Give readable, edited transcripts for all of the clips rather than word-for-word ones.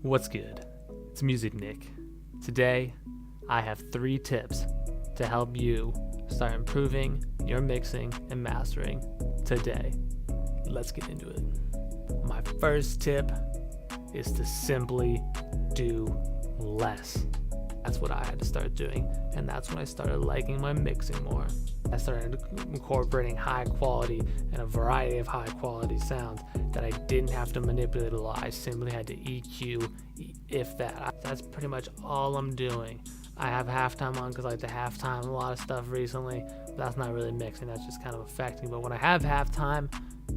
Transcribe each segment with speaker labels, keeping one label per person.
Speaker 1: What's good? It's Music Nick. Today, I have 3 tips to help you start improving your mixing and mastering today. Let's get into it. My first tip is to simply do less. That's what I had to start doing, and that's when I started liking my mixing more. I started incorporating high quality and a variety of high quality sounds that I didn't have to manipulate a lot. I simply had to EQ, if that. That's pretty much all I'm doing. I have halftime on because I like the halftime a lot of stuff recently, but that's not really mixing, that's just kind of affecting. But when I have halftime,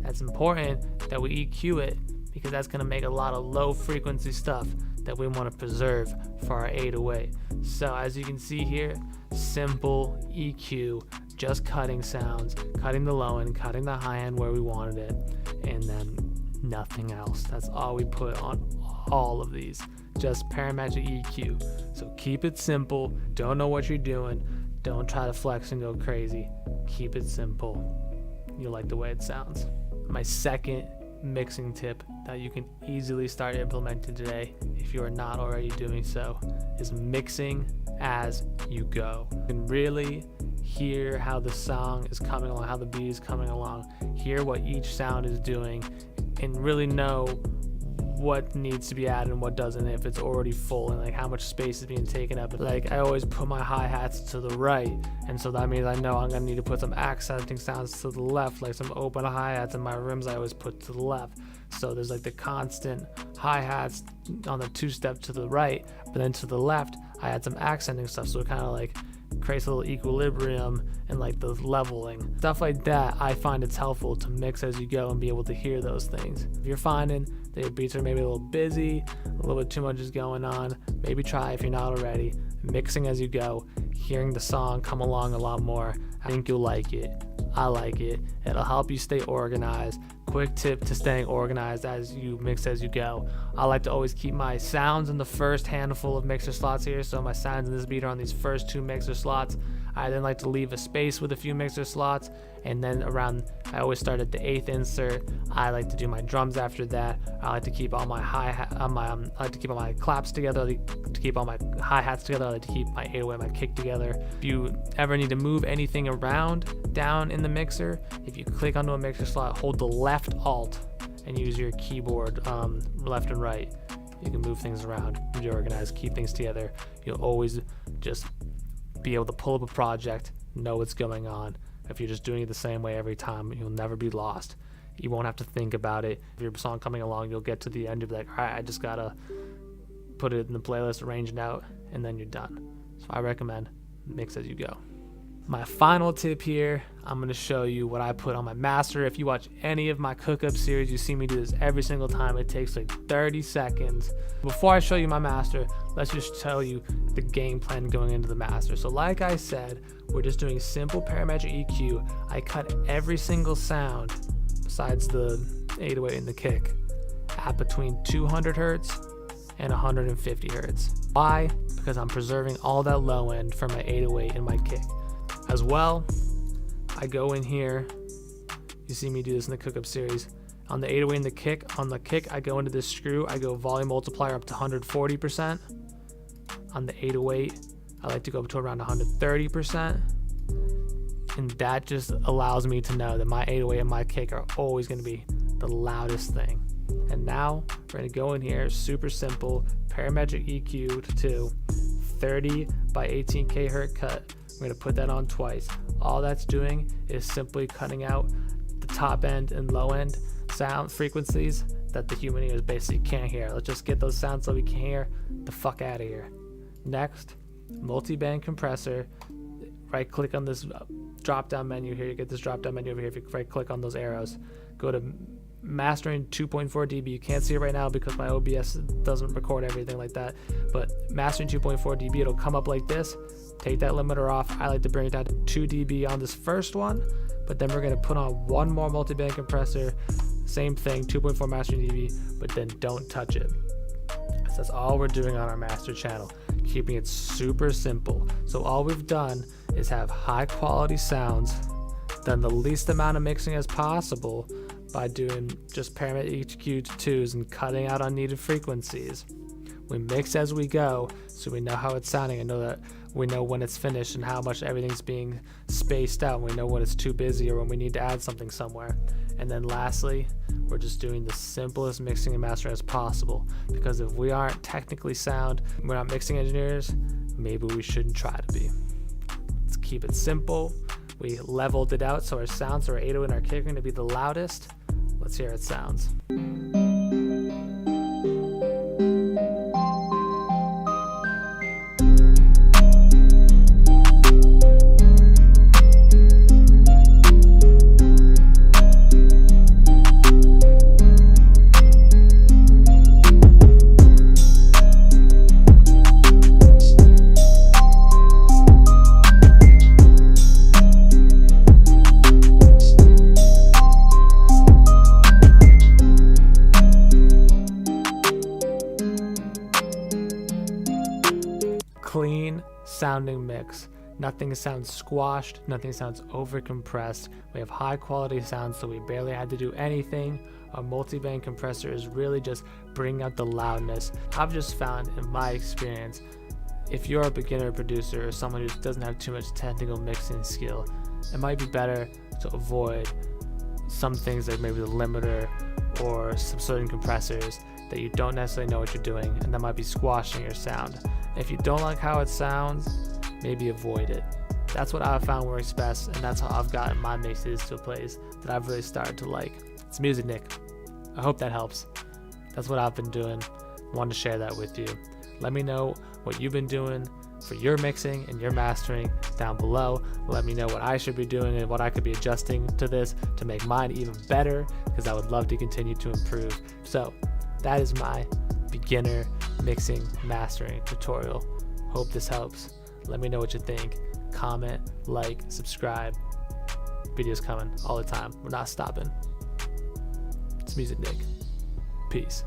Speaker 1: that's important that we EQ it, because that's going to make a lot of low frequency stuff that we want to preserve for our 808. So as you can see here, simple EQ, just cutting sounds, cutting the low end, cutting the high end where we wanted it, and then nothing else. That's all we put on all of these, just parametric EQ. So keep it simple. Don't know what you're doing. Don't try to flex and go crazy. Keep it simple. You'll like the way it sounds. My second mixing tip that you can easily start implementing today, if you are not already doing so, is mixing as you go. You can really hear how the song is coming along, how the beat is coming along, hear what each sound is doing, and really know what needs to be added and what doesn't, if it's already full, and like how much space is being taken up. Like, I always put my hi-hats to the right, and so that means I know I'm gonna need to put some accenting sounds to the left, like some open hi-hats, and my rims I always put to the left. So there's like the constant hi-hats on the 2-step to the right, but then to the left I add some accenting stuff, so it kind of like creates a little equilibrium and like the leveling stuff like that. I find it's helpful to mix as you go and be able to hear those things. If you're finding that your beats are maybe a little busy, a little bit too much is going on, maybe try, if you're not already, mixing as you go, hearing the song come along a lot more. I think you'll like it. I like it. It'll help you stay organized. Quick tip to staying organized as you mix as you go. I like to always keep my sounds in the first handful of mixer slots here. So my sounds in this beat are on these first 2 mixer slots. I then like to leave a space with a few mixer slots, and then around, I always start at the 8th insert. I like to do my drums after that. I like to keep all my I like to keep all my claps together. I like to keep all my hi-hats together. I like to keep my 808, my kick together. If you ever need to move anything around down in the mixer, if you click onto a mixer slot, hold the left alt and use your keyboard left and right. You can move things around, be organized, keep things together. You'll always just be able to pull up a project, know what's going on. If you're just doing it the same way every time, you'll never be lost. You won't have to think about it. If your song coming along, you'll get to the end, you'll be like, all right, I just gotta put it in the playlist, arrange it out, and then you're done. So I recommend mix as you go. My final tip here, I'm going to show you what I put on my master. If you watch any of my cook-up series, you see me do this every single time. It takes like 30 seconds. Before I show you my master, let's just tell you the game plan going into the master. So like I said, we're just doing simple parametric EQ. I cut every single sound besides the 808 and the kick at between 200 hertz and 150 hertz. Why? Because I'm preserving all that low end for my 808 and my kick. As well, I go in here, you see me do this in the cook-up series, on the 808 and the kick, on the kick I go into this screw, I go volume multiplier up to 140%. On the 808, I like to go up to around 130%. And that just allows me to know that my 808 and my kick are always going to be the loudest thing. And now, we're going to go in here, super simple, parametric EQ to 30 by 18K hertz cut. We're going to put that on twice. All that's doing is simply cutting out the top end and low end sound frequencies that the human ears basically can't hear. Let's just get those sounds that we can hear the fuck out of here. Next, multi-band compressor. Right click on this drop down menu here. You get this drop down menu over here. If you right click on those arrows, go to mastering 2.4 dB. You can't see it right now because my OBS doesn't record everything like that, but mastering 2.4 dB, it'll come up like this. Take that limiter off. I like to bring it down to 2 dB on this first one, but then we're going to put on one more multi-band compressor, same thing, 2.4 mastering dB, but then don't touch it. So that's all we're doing on our master channel, keeping it super simple. So all we've done is have high quality sounds, done the least amount of mixing as possible by doing just parametric EQ to 2s and cutting out unneeded frequencies. We mix as we go, so we know how it's sounding. I know that we know when it's finished and how much everything's being spaced out. We know when it's too busy or when we need to add something somewhere. And then lastly, we're just doing the simplest mixing and mastering as possible, because if we aren't technically sound, we're not mixing engineers, maybe we shouldn't try to be. Let's keep it simple. We leveled it out so our sounds, our 808 and our kick are going to be the loudest. Let's hear it sounds. Clean sounding mix. Nothing sounds squashed, nothing sounds over compressed. We have high quality sounds, so we barely had to do anything. A multi-band compressor is really just bringing out the loudness. I've just found in my experience, if you're a beginner producer or someone who doesn't have too much technical mixing skill, it might be better to avoid some things like maybe the limiter or some certain compressors that you don't necessarily know what you're doing, and that might be squashing your sound. If you don't like how it sounds, maybe avoid it. That's what I've found works best, and that's how I've gotten my mixes to a place that I've really started to like. It's Music Nick. I hope that helps. That's what I've been doing. I wanted to share that with you. Let me know what you've been doing for your mixing and your mastering down below. Let me know what I should be doing and what I could be adjusting to this to make mine even better, because I would love to continue to improve. So that is my beginner mixing mastering tutorial. Hope this helps. Let me know what you think. Comment, like, subscribe. Videos coming all the time. We're not stopping. It's Music Nick. Peace.